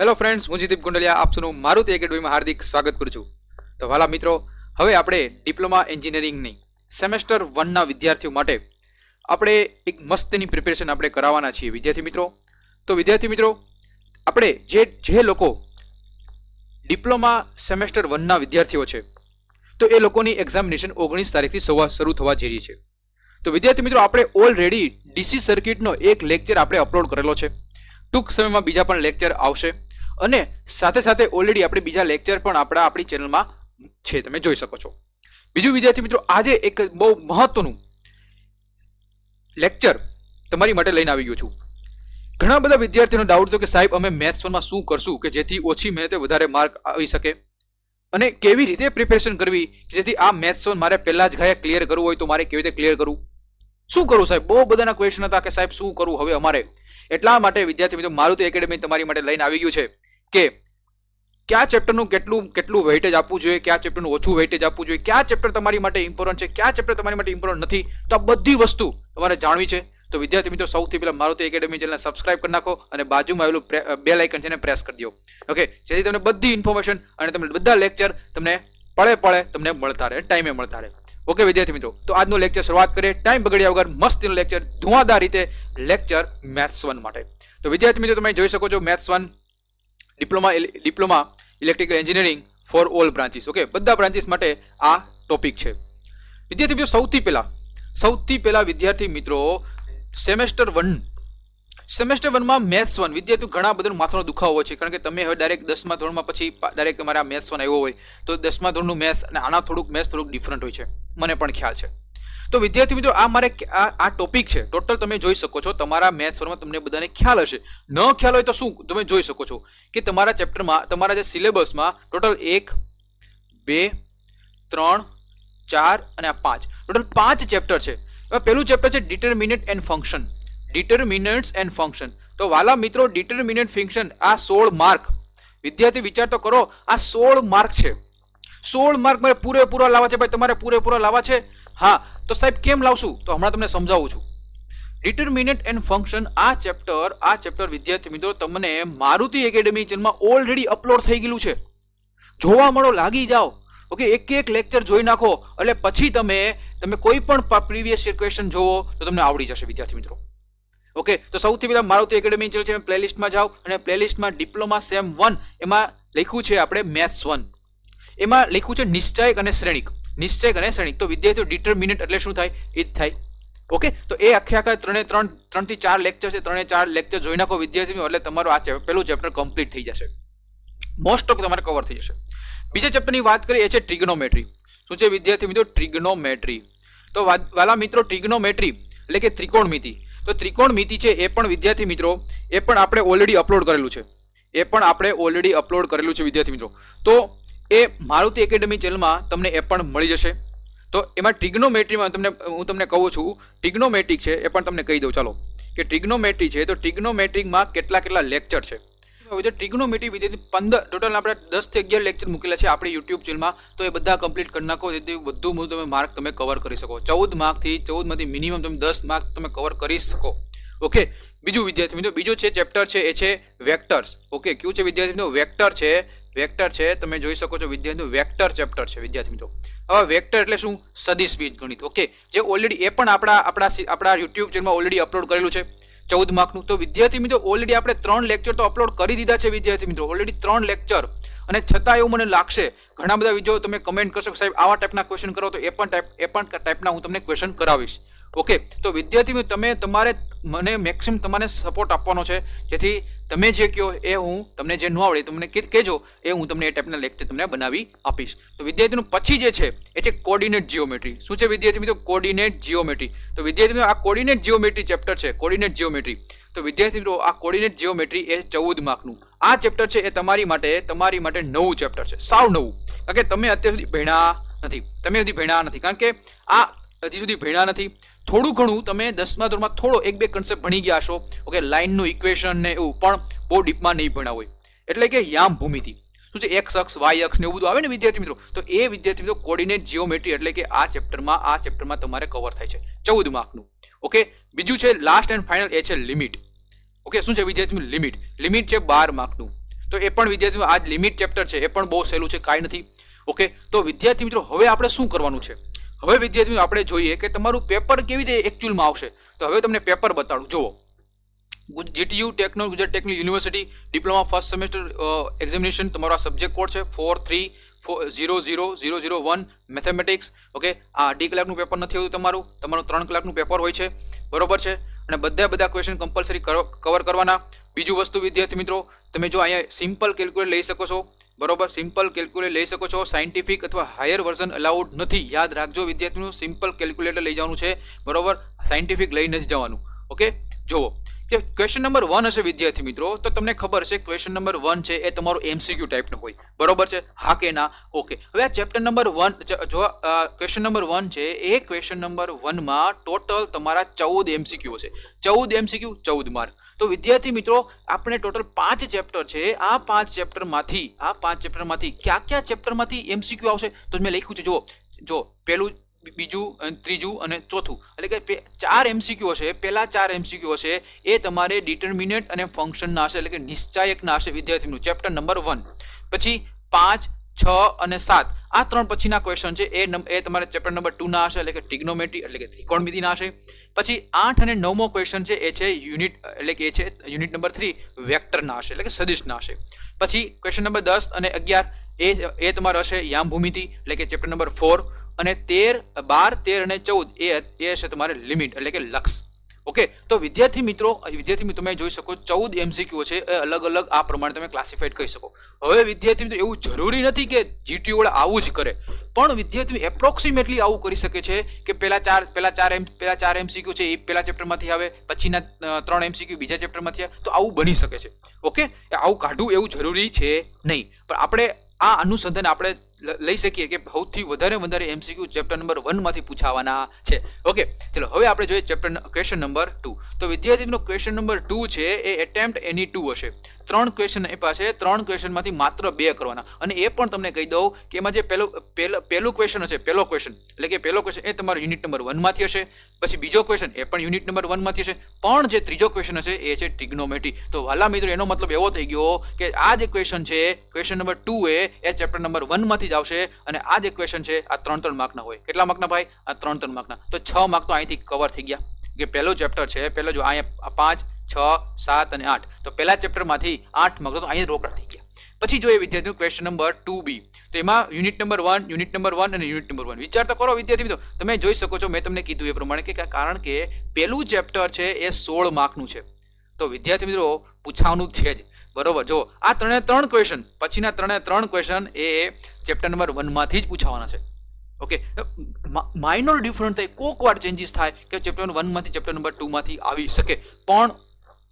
Hello friends, હું જીદીપ ગુંડલિયા આપ સૌનું મારુતિ એકેડમીમાં હાર્દિક સ્વાગત કરું છું. તો વાલા મિત્રો, હવે આપણે ડિપ્લોમા એન્જિનિયરિંગની સેમેસ્ટર 1 ના વિદ્યાર્થીઓ માટે આપણે એક મસ્તની પ્રિપેરેશન આપણે કરાવવાના છીએ વિદ્યાર્થી મિત્રો. તો વિદ્યાર્થી મિત્રો, આપણે જે લોકો ડિપ્લોમા સેમેસ્ટર 1 ના વિદ્યાર્થીઓ છે, તો એ લોકોની એક્ઝામિનેશન 19 તારીખથી શરૂ થવા જઈ રહી છે. તો વિદ્યાર્થી મિત્રો, આપણે ઓલરેડી ડીસી સર્કિટનો એક લેક્ચર આપણે અપલોડ કરેલો છે. ટૂંક સમયમાં બીજા પણ લેક્ચર આવશે અને સાથે સાથે ઓલરેડી આપણે બીજા લેક્ચર પણ આપણી ચેનલમાં છે, તમે જોઈ શકો છો. બીજું વિદ્યાર્થી મિત્રો, આજે એક બહુ મહત્વનું લેક્ચર તમારી માટે લઈને આવી ગયો છું. ઘણા બધા વિદ્યાર્થીઓનો ડાઉટ છે કે સાહેબ અમે મેથ્સ 1 માં શું કરશું કે જેથી ઓછી મહેનતે વધારે માર્ક આવી શકે, અને કેવી રીતે પ્રિપેરેશન કરવી જેથી આ મેથ્સ 1 મારે પહેલા જ ગયા ક્લિયર કરવું હોય તો મારે કેવી રીતે ક્લિયર કરવું, શું કરું સાહેબ. બહુ બધાના ક્વેશ્ચન હતા કે સાહેબ શું કરવું હવે અમારે. એટલા માટે વિદ્યાર્થી મિત્રો, મારુતિ એકેડમી તમારી માટે લઈને આવી ગયું છે કે કયા ચેપ્ટરનું કેટલું વેઇટેજ આપવું જોઈએ, કયા ચેપ્ટરનું ઓછું વેઇટેજ આપવું જોઈએ, કયા ચેપ્ટર તમારી માટે ઇમ્પોર્ટન્ટ છે, કયા ચેપ્ટર તમારી માટે ઇમ્પોર્ટન્ટ નથી. તો આ બધી વસ્તુ તમારે જાણવી છે. તો વિદ્યાર્થી મિત્રો, સૌથી પહેલા મારુતિ એકેડમી ચેનલને સબસ્ક્રાઇબ કરી નાખો અને બાજુમાં આવેલું બેલ આઇકન છે ને પ્રેસ કરી દો. ઓકે, જેથી તમને બધી ઇન્ફોર્મેશન અને તમને બધા લેક્ચર તમને પડે તમને મળતા રહે, ટાઈમે મળતા રહે. ઓકે વિદ્યાર્થી મિત્રો, તો આજનો લેક્ચર શરૂઆત કરીએ ટાઈમ બગડ્યા વગર. મસ્તીનો લેક્ચર, ધુઆધાર રીતે લેક્ચર મેથ્સ 1 માટે. તો વિદ્યાર્થી મિત્રો, તમે જોઈ શકો છો maths 1 diploma electrical engineering for all branches. Okay, બધા બ્રાન્ચીસ માટે આ ટોપિક છે. વિદ્યાર્થી મિત્રો, સૌથી પહેલા વિદ્યાર્થી મિત્રો, સેમેસ્ટર 1 માં મેથ્સ 1 વિદ્યાર્થીઓ ઘણા બધા માથાનો દુખાવો હોય છે, કારણ કે તમે હવે ડાયરેક્ટ 10મા ધોરણમાં પછી ડાયરેક્ટ તમારા મેથ્સ 1 આવ્યો હોય તો 10મા ધોરણનું મેથ્સ અને આના મેથ્સ થોડુંક ડિફરન્ટ હોય છે, મને પણ ખ્યાલ છે. તો વિદ્યાર્થી મિત્રો, આ ટોપિક છે ટોટલ. તમે જોઈ શકો છો તમારા મેથ્સ 1 માં તમને બધાને ખ્યાલ હશે. ન ખ્યાલ હોય તો શું તમે જોઈ શકો છો કે તમારા ચેપ્ટરમાં, તમારા જે સિલેબસમાં ટોટલ 1 2 3 4 અને 5 ટોટલ 5 ચેપ્ટર છે. પહેલું ચેપ્ટર છે ડિટરમિનેન્ટ એન્ડ ફંક્શન. તો વાલા મિત્રો, ડિટરમિનેન્ટ ફંક્શન આ 16 માર્ક. વિદ્યાર્થી વિચાર તો કરો, આ 16 માર્ક છે. 16 માર્ક મારે પૂરેપૂરા લાવવા છે. ભાઈ તમારે પૂરેપૂરા લાવવા છે? હા, તો સાહેબ કેમ લાવશું? તો હમણાં તમને સમજાવું છું. ડિટરમિનેન્ટ એન્ડ ફંક્શન આ ચેપ્ટર વિદ્યાર્થી મિત્રો તમને મારુતિ એકેડમી ચેનલમાં ઓલરેડી અપલોડ થઈ ગયેલું છે. જોવા મળો, લાગી જાઓ. ઓકે, એક લેક્ચર જોઈ નાખો એટલે પછી તમે કોઈ પણ પ્રીવિયસ ક્વેશ્ચન જોવો તો તમને આવડી જશે વિદ્યાર્થી મિત્રો. ઓકે, તો સૌથી પહેલા મારુતિ એકેડમી ચેનલ છે, પ્લેલિસ્ટમાં જાઓ અને પ્લેલિસ્ટમાં ડિપ્લોમા સેમ 1 એમાં લખ્યું છે આપણે મેથ્સ 1, એમાં લખ્યું છે નિશ્ચયક અને શ્રેણિક. તો વિદ્યાર્થીઓ, ડિટરમિનેન્ટ એટલે શું થાય? એ જ થાય. ઓકે, તો એ આખા 3 થી 4 લેક્ચર છે, 3 4 લેક્ચર જોઈ નાખો વિદ્યાર્થીઓ એટલે તમારું આ પહેલું ચેપ્ટર કમ્પ્લીટ થઈ જશે. મોસ્ટ ઓફ તમારે કવર થઈ જશે. બીજા ચેપ્ટરની વાત કરીએ, એ છે ટ્રિગ્નોમેટ્રી. શું છે વિદ્યાર્થી મિત્રો? ટ્રિગ્નોમેટ્રી. તો વાલા મિત્રો, ટ્રિગ્નોમેટ્રી એટલે કે ત્રિકોણમિતિ. તો ત્રિકોણમિતિ છે એ પણ વિદ્યાર્થી મિત્રો, એ પણ આપણે ઓલરેડી અપલોડ કરેલું છે. વિદ્યાર્થી મિત્રો, તો એ મારુતિ એકેડમી ચેનલમાં તમને એ પણ મળી જશે. તો એમાં ટ્રિગ્નોમેટ્રીમાં હું તમને કહું છું, ટ્રિગ્નોમેટ્રિક છે એ પણ તમને કહી દઉં ચાલો કે ટ્રિગ્નોમેટ્રી છે. તો ટ્રિગ્નોમેટ્રિકમાં કેટલા લેક્ચર છે. ટ્રિગ્નોમેટ્રી વિદ્યાર્થી 15 ટોટલ આપણે 10 થી 11 લેક્ચર મૂકેલા છે આપણી યુટ્યુબ ચેનલમાં. તો એ બધા કમ્પ્લીટ કરી નાખો જેથી બધું તમે માર્ક તમે કવર કરી શકો. 14માંથી મિનિમમ તમે 10 માર્ક તમે કવર કરી શકો. ઓકે, બીજું વિદ્યાર્થી મિત્રો, બીજું છે ચેપ્ટર છે એ છે વેક્ટર્સ. ઓકે, કયું છે વિદ્યાર્થી મિત્રો? વેક્ટર છે. તમે જોઈ શકો છો વિદ્યાર્થી, વેક્ટર ચેપ્ટર છે વિદ્યાર્થી મિત્રો. હવે વેક્ટર એટલે શું? સદિશ બીજગણિત. ઓકે, જે ઓલરેડી એ પણ આપણા યુટ્યુબ ચેનલમાં ઓલરેડી અપલોડ કરેલું છે 14 માર્કનું. તો વિદ્યાર્થી મિત્રો, ઓલરેડી આપણે 3 લેક્ચર તો અપલોડ કરી દીધા છે વિદ્યાર્થી મિત્રો, ઓલરેડી 3 લેક્ચર. અને છતાં એવું મને લાગશે ઘણા બધા જો તમે કમેન્ટ કરશો કે સાહેબ આવા ટાઈપના ક્વેશ્ચન કરો, તો એ પણ ટાઈપના હું તમને ક્વેશ્ચન કરાવીશ. ઓકે, તો વિદ્યાર્થી મિત્રો, તમારે મને મેક્સિમમ તમારે સપોર્ટ આપવાનો છે, જેથી તમે જે કહો એ હું તમને જે ન આવડે તમને કહેજો, એ હું તમને એ ટાઈપના લેક્ચર તમને બનાવી આપીશ. તો વિદ્યાર્થીનું પછી જે છે એ છે કોર્ડિનેટ જીઓમેટ્રી. શું છે વિદ્યાર્થી મિત્રો? Coordinate geometry. તો વિદ્યાર્થી મિત્રો, આ કોર્ડિનેટ જીઓમેટ્રી ચેપ્ટર છે, કોર્ડિનેટ જીઓમેટ્રી. તો વિદ્યાર્થી મિત્રો, આ કોર્ડિનેટ જીઓમેટ્રી એ 14 માર્કનું આ ચેપ્ટર છે. એ તમારી માટે નવું ચેપ્ટર છે, સાવ નવું. કારણ કે તમે અત્યાર સુધી ભણ્યા નથી, કારણ કે આ હજી સુધી ભણ્યા નથી. થોડું ઘણું તમે 10મા ધોરણમાં થોડો 1-2 કન્સેપ્ટ ભણી ગયા છો. ઓકે, લાઇનનું ઇક્વેશન ને એવું, પણ બહુ ડીપમાં નહીં ભણ્યા હોય. એટલે કે યામ ભૂમિતિ શું છે, એક્સ અક્ષ, વાય અક્ષ ને એવું બધું આવે ને વિદ્યાર્થી મિત્રો. તો એ વિદ્યાર્થી મિત્રો, કોર્ડિનેટ જીઓમેટ્રી એટલે કે આ ચેપ્ટરમાં તમારે કવર થાય છે 14 માર્કનું. ઓકે, બીજું છે લાસ્ટ એન્ડ ફાઇનલ, એ છે લિમિટ. ઓકે, શું છે વિદ્યાર્થી મિત્રો? લિમિટ છે 12 માર્કનું. તો એ પણ વિદ્યાર્થી મિત્રો આ લિમિટ ચેપ્ટર છે એ પણ બહુ સહેલું છે, કાંઈ નથી. ઓકે, તો વિદ્યાર્થી મિત્રો હવે આપણે શું કરવાનું છે? હવે વિદ્યાર્થી મિત્રો આપણે જોઈએ કે તમારું પેપર કેવી રીતે એકચ્યુઅલમાં આવશે. તો હવે તમને પેપર બતાડું. જુઓ, GTU Gujarat technical university diploma first semester examination, તમારો આ સબ્જેક્ટ કોડ છે 4300001 મેથેમેટિક્સ. ઓકે, આ 2 કલાકનું પેપર નથી હોતું, તમારું 3 કલાકનું પેપર હોય છે, બરોબર છે. અને બધા ક્વેશ્ચન કમ્પલસરી કવર કરવાના. બીજું વસ્તુ વિદ્યાર્થી મિત્રો, તમે જો અહીંયા સિમ્પલ કેલ્ક્યુલેટર લઈ શકો છો, બરોબર, સિમ્પલ કેલ્ક્યુલેટર લઈ શકો છો. સાયન્ટિફિક અથવા હાયર વર્ઝન અલાઉડ નથી, યાદ રાખજો વિદ્યાર્થી મિત્રો. સિમ્પલ કેલ્ક્યુલેટર લઈ જવાનું છે, બરોબર, સાયન્ટિફિક લઈ નથી જવાનું. ઓકે, જુઓ કે ક્વેશ્ચન નંબર 1 હશે વિદ્યાર્થી મિત્રો, તો તમને ખબર છે ક્વેશ્ચન નંબર 1 છે એ તમારું એમસીક્યુ ટાઈપનું હોય, બરોબર છે, હા કે ના? ઓકે, હવે આ ચેપ્ટર નંબર 1 જો ક્વેશ્ચન નંબર 1 છે એ ક્વેશ્ચન નંબર 1 માં ટોટલ તમારા 14 એમસીક્યુ હશે. 14 એમસીક્યુ 14 માર્ક. તો વિદ્યાર્થી મિત્રો આપણે ટોટલ 5 ચેપ્ટર છે, આ 5 ચેપ્ટરમાંથી કયા ચેપ્ટરમાંથી એમસીક્યુ આવશે? તો મેં લખ્યું છે, જો પહેલું, બીજું, ત્રીજું અને ચોથું, એટલે કે 4 એમસીક્યુ હશે. પહેલા 4 એમસીક્યુ હશે એ તમારે ડિટર્મિનેન્ટ અને ફંક્શનના હશે, એટલે કે નિશ્ચાયકના હશે વિદ્યાર્થી મિત્રો, ચેપ્ટર નંબર 1. પછી 5, 6 અને 7 આ 3 પછીના ક્વેશ્ચન છે એ તમારે ચેપ્ટર નંબર 2 ના હશે, એટલે કે ટ્રિગ્નોમેટ્રી એટલે કે ત્રિકોણમિતિના હશે. પછી 8 અને 9મો ક્વેશ્ચન છે એ છે યુનિટ નંબર 3 વેક્ટરના હશે, એટલે કે સદિશના હશે. પછી ક્વેશ્ચન નંબર 10 અને 11 એ તમારો હશે યામ ભૂમિતિ, એટલે કે ચેપ્ટર નંબર 4. અને 13, 12, 13 અને 14 એ હશે તમારે લિમિટ, એટલે કે લક્ષ. ઓકે, તો વિદ્યાર્થી મિત્રો તમે જોઈ શકો 14 એમસીક્યુ છે એ અલગ અલગ આ પ્રમાણે તમે ક્લાસિફાઈડ કરી શકો. હવે વિદ્યાર્થી મિત્રો એવું જરૂરી નથી કે જીટીયુ વાળા આવું જ કરે, પણ વિદ્યાર્થી એપ્રોક્સિમેટલી આવું કરી શકે છે કે પેલા ચાર એમસીક્યુ છે એ પેલા ચેપ્ટરમાંથી આવે, પછીના 3 એમસીક્યુ બીજા ચેપ્ટરમાંથી આવે, તો આવું બની શકે છે. ઓકે, આવું કાઢવું એવું જરૂરી છે નહીં, પણ આપણે આ અનુસંધાન આપણે લઈ શકીએ કે સૌથી વધારે એમસીક્યુ ચેપ્ટર નંબર 1 માંથી પૂછાવાના છે. ઓકે, ચલો હવે આપણે જોઈએ ક્વેશ્ચન નંબર 2. તો વિદ્યાર્થી મિત્રો ક્વેશ્ચન નંબર 2 છે એ એટેમ્પ્ટ એની 2 હશે. 3 ક્વેશ્ચન એ પાસે, 3 ક્વેશ્ચનમાંથી માત્ર 2 કરવાના. અને એ પણ તમને કહી દઉં કે એમાં જે પહેલું ક્વેશ્ચન હશે, પહેલો ક્વેશ્ચન એ તમારો યુનિટ નંબર 1 માંથી હશે. પછી બીજો ક્વેશ્ચન એ પણ યુનિટ નંબર 1 માંથી હશે. પણ જે ત્રીજો ક્વેશ્ચન હશે એ છે ટ્રિગ્નોમેટ્રી. તો વાલા મિત્રો એનો મતલબ એવો થઈ ગયો કે આ જે ક્વેશ્ચન છે ક્વેશ્ચન નંબર 2 એ ચેપ્ટર નંબર 1 માંથી જ આવશે. અને આ જે ક્વેશ્ચન છે આ 3 માર્કના હોય. કેટલા માર્કના ભાઈ? આ 3 માર્કના. તો 6 માર્ક તો અહીંથી કવર થઈ ગયા. કે પહેલો ચેપ્ટર છે, પહેલો જો અહીંયા 5, 6, 7 અને 8, તો પહેલા ચેપ્ટરમાંથી 8 માર્ક તો અહીંયા રોકડા થઈ ગયા. પછી જોઈએ વિદ્યાર્થીઓ ક્વેશ્ચન નંબર 2B. તો એમાં યુનિટ નંબર 1 અને યુનિટ નંબર 1 વિચાર તો કરો વિદ્યાર્થી મિત્રો. તમે જોઈ શકો છો મેં તમને કીધું એ પ્રમાણે કે કારણ કે પહેલું ચેપ્ટર છે એ 16 માર્કનું છે, તો વિદ્યાર્થી મિત્રો પૂછવાનું છે જ, બરોબર. જો આ 3 ક્વેશ્ચન પછીના 3 ક્વેશ્ચન એ ચેપ્ટર નંબર 1 માંથી જ પૂછાવાના છે. ઓકે, માઇનોર ડિફરન્ટ થાય, કોક વાર ચેન્જીસ થાય કે ચેપ્ટર નંબર 1 માંથી ચેપ્ટર નંબર 2 માંથી આવી શકે, પણ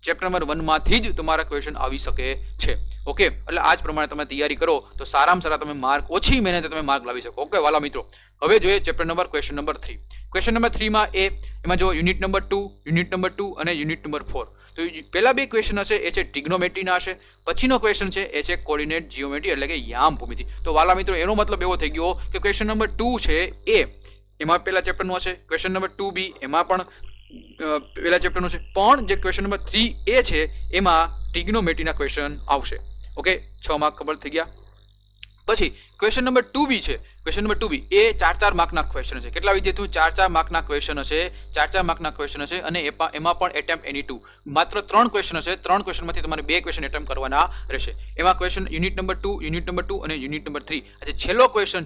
ચેપ્ટર નંબર 1 માંથી જ તમારા ક્વેશ્ચન આવી શકે છે. ઓકે, એટલે આ જ પ્રમાણે તમે તૈયારી કરો તો સારામાં સારા તમે માર્ક, ઓછી મહેનતે તમે માર્ક લાવી શકો. ઓકે વાલા મિત્રો, હવે જોઈએ ક્વેશ્ચન નંબર 3. ક્વેશ્ચન નંબર 3 માં એમાં જો યુનિટ નંબર 2 અને યુનિટ નંબર 4. તો પહેલા 2 ક્વેશ્ચન હશે એ છે ટ્રિગ્નોમેટ્રીના હશે. પછીનો ક્વેશ્ચન છે એ છે કોર્ડિનેટ જીઓમેટ્રી, એટલે કે યામ ભૂમિતિ. તો વાલા મિત્રો એનો મતલબ એવો થઈ ગયો કે ક્વેશ્ચન નંબર 2 છે એમાં પહેલા ચેપ્ટરનું હશે. ક્વેશ્ચન નંબર 2B એમાં પણ પહેલા ચેપ્ટરનું છે, પણ જે ક્વેશ્ચન નંબર 3A છે એમાં ટ્રિગ્નોમેટ્રીના ક્વેશ્ચન આવશે. ઓકે, 6 માર્ક ખબર થઈ ગયા. પછી ક્વેશ્ચન નંબર 2B છે. ક્વેશ્ચન નંબર 2B એ 4 માર્કના ક્વેશ્ચન હશે. કેટલા વિદ્યાર્થીઓ? 4 માર્કના ક્વેશ્ચન હશે. 4 માર્કના ક્વેશ્ચન હશે અને એમાં પણ એટેમ્પ્ટ એની 2. માત્ર 3 ક્વેશ્ચન હશે. 3 ક્વેશ્ચનમાંથી તમારે 2 ક્વેશ્ચન એટેમ્પ્ટ કરવાના રહેશે. એમાં ક્વેશ્ચન યુનિટ નંબર 2 અને યુનિટ નંબર 3. આજે છેલ્લો ક્વેશ્ચન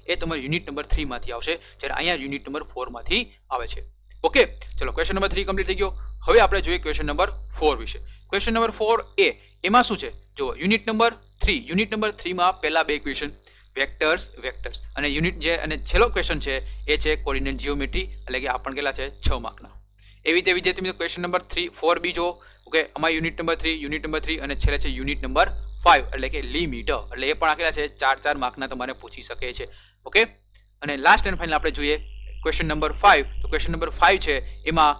એ તમારે યુનિટ નંબર 3 માંથી આવશે, જ્યારે અહીંયા યુનિટ નંબર 4 માંથી આવે છે. ઓકે, ચલો ક્વેશ્ચન નંબર 3 કમ્પ્લીટ થઈ ગયો. હવે આપણે જોઈએ ક્વેશ્ચન નંબર 4 વિશે. ક્વેશ્ચન નંબર 4A એમાં શું છે? જો યુનિટ નંબર 3 માં પહેલા 2 ક્વેશ્ચન વેક્ટર્સ અને છેલ્લો ક્વેશ્ચન છે એ છે કોર્ડિનેટ જીઓમેટ્રી, એટલે કે આ પણ કેટલા છે? 6 માર્કના. એવી રીતે વિદ્યાર્થી મિત્રો ક્વેશ્ચન નંબર 4B જો. ઓકે, આમાં યુનિટ નંબર 3 અને છેલ્લે છે યુનિટ નંબર 5, એટલે કે લિમિટ, એટલે એ પણ આ કેટલા છે? 4 માર્કના તમારે પૂછી શકે છે. ઓકે, અને લાસ્ટ એન્ડ ફાઇનલ આપણે જોઈએ ક્વેશ્ચન નંબર 5. તો ક્વેશ્ચન નંબર 5 છે એમાં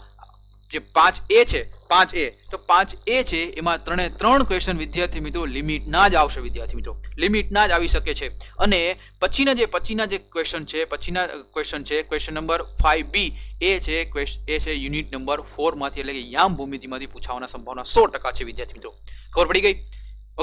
જે 5A છે, 5A છે એમાં 3 ક્વેશ્ચન વિદ્યાર્થી મિત્રો લિમિટના જ આવશે. વિદ્યાર્થી મિત્રો લિમિટના જ આવી શકે છે. અને પછીના જે ક્વેશ્ચન છે ક્વેશ્ચન નંબર 5B એ છે યુનિટ નંબર 4 માંથી, એટલે કે યામ ભૂમિતિમાંથી પૂછાવાના સંભાવના 100% છે વિદ્યાર્થી મિત્રો. ખબર પડી ગઈ?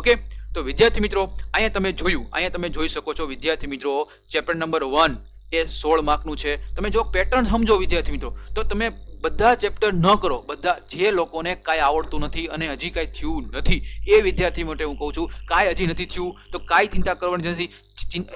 ઓકે, તો વિદ્યાર્થી મિત્રો અહીંયા તમે જોઈ શકો છો વિદ્યાર્થી મિત્રો, ચેપ્ટર નંબર 1 એ 16 માર્કનું છે. તમે જો પેટર્ન સમજો વિદ્યાર્થી મિત્રો, તો તમે બધા ચેપ્ટર ન કરો. બધા જે લોકોને કાંઈ આવડતું નથી અને હજી કાંઈ થયું નથી એ વિદ્યાર્થી માટે હું કહું છું, કાંઈ હજી નથી થયું તો કાંઈ ચિંતા કરવાની નથી,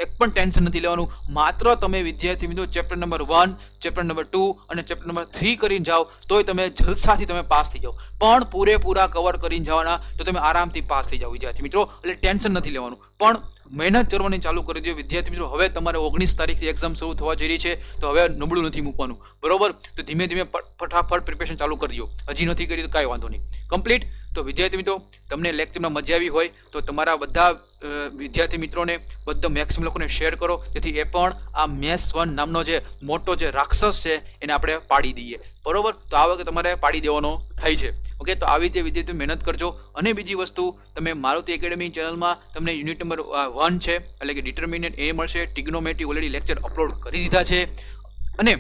એક પણ ટેન્શન નથી લેવાનું. માત્ર તમે વિદ્યાર્થી મિત્રો ચેપ્ટર નંબર 1, ચેપ્ટર નંબર 2 અને ચેપ્ટર નંબર 3 કરીને જાઓ તોય તમે જલસાથી તમે પાસ થઈ જાઓ. પણ પૂરેપૂરા કવર કરીને જવાના તો તમે આરામથી પાસ થઈ જાઓ વિદ્યાર્થી મિત્રો. એટલે ટેન્શન નથી લેવાનું, પણ મહેનત કરવાની ચાલુ કરી દો વિદ્યાર્થી મિત્રો. હવે તમારે 19 તારીખથી એક્ઝામ શરૂ થવા જઈ રહી છે, તો હવે નબળું નથી મૂકવાનું, બરોબર? તો ધીમે ધીમે ફટાફટ પ્રિપેરેશન ચાલુ કરી દો. હજી નથી કરી તો કાંઈ વાંધો નહીં, કમ્પ્લીટ. તો વિદ્યાર્થી મિત્રો, તમને લેક્ચરમાં મજા આવી હોય તો તમારા બધા વિદ્યાર્થી મિત્રોને બધા મેક્સિમમ લોકોને શેર કરો, જેથી એ પણ આ મેથ્સ 1 નામનો જે મોટો જે રાક્ષસ છે એને આપણે પાડી દઈએ, બરોબર? તો આ વખતે તમારે પાડી દેવાનો થાય છે. ઓકે, તો આવી રીતે વિદ્યાર્થીઓ મહેનત કરજો. અને બીજી વસ્તુ, તમે મારુતિ એકેડમી ચેનલમાં તમને યુનિટ નંબર 1 છે એટલે કે ડિટર્મિનન્ટ એ મળશે. ટ્રિગ્નોમેટ્રી ઓલરેડી લેક્ચર અપલોડ કરી દીધા છે, અને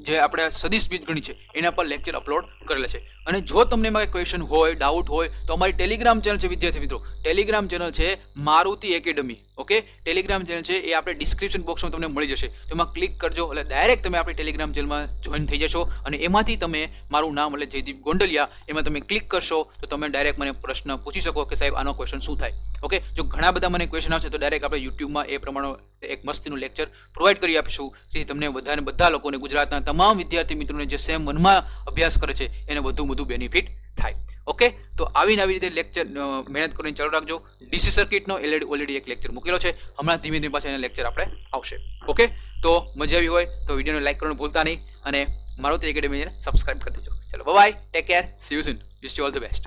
જે આપણે સદિશ બીજગણિત છે એના પર લેક્ચર અપલોડ કરેલા છે. અને જો તમને એમાં ક્વેશ્ચન હોય, ડાઉટ હોય તો અમારી ટેલિગ્રામ ચેનલ છે વિદ્યાર્થી મિત્રો, ટેલિગ્રામ ચેનલ છે Maruti academy. Okay, Telegram channel છે એ આપણે ડિસ્ક્રિપ્શન બોક્સમાં તમને મળી જશે. તો એમાં ક્લિક કરજો એટલે ડાયરેક્ટ તમે આપણી ટેલિગ્રામ ચેનલમાં જોઈન થઈ જશો. અને એમાંથી તમે મારું નામ એટલે જયદીપ ગોંડલિયા, એમાં તમે ક્લિક કરશો તો તમે ડાયરેક્ટ મને પ્રશ્ન પૂછી શકો કે સાહેબ આનો ક્વેશ્ચન શું થાય. ઓકે, જો ઘણા બધા મને ક્વેશ્ચન આવશે તો ડાયરેક્ટ આપણે યુટ્યુબમાં એ પ્રમાણે એક મસ્તીનું લેક્ચર પ્રોવાઈડ કરી આપીશું, જેથી તમને બધા લોકોને, ગુજરાતના તમામ વિદ્યાર્થી મિત્રોને જે સેમ 1માં અભ્યાસ કરે છે એને વધુ બેનિફિટ થાય. ઓકે, તો આવી રીતે લેક્ચર મહેનત કરીને ચાલુ રાખજો. ડીસી સર્કિટનો ઓલરેડી એક લેક્ચર મૂકેલો છે, હમણાં ધીમે ધીમે પાછા એના લેક્ચર આપણે આવશે. ઓકે, તો મજા આવી હોય તો વિડીયોને લાઈક કરવાનું ભૂલતા નહીં, અને મારુતિ એકેડમીને સબસ્ક્રાઇબ કરી દેજો. ચલો, bye, take care, see you soon, wish you all the best.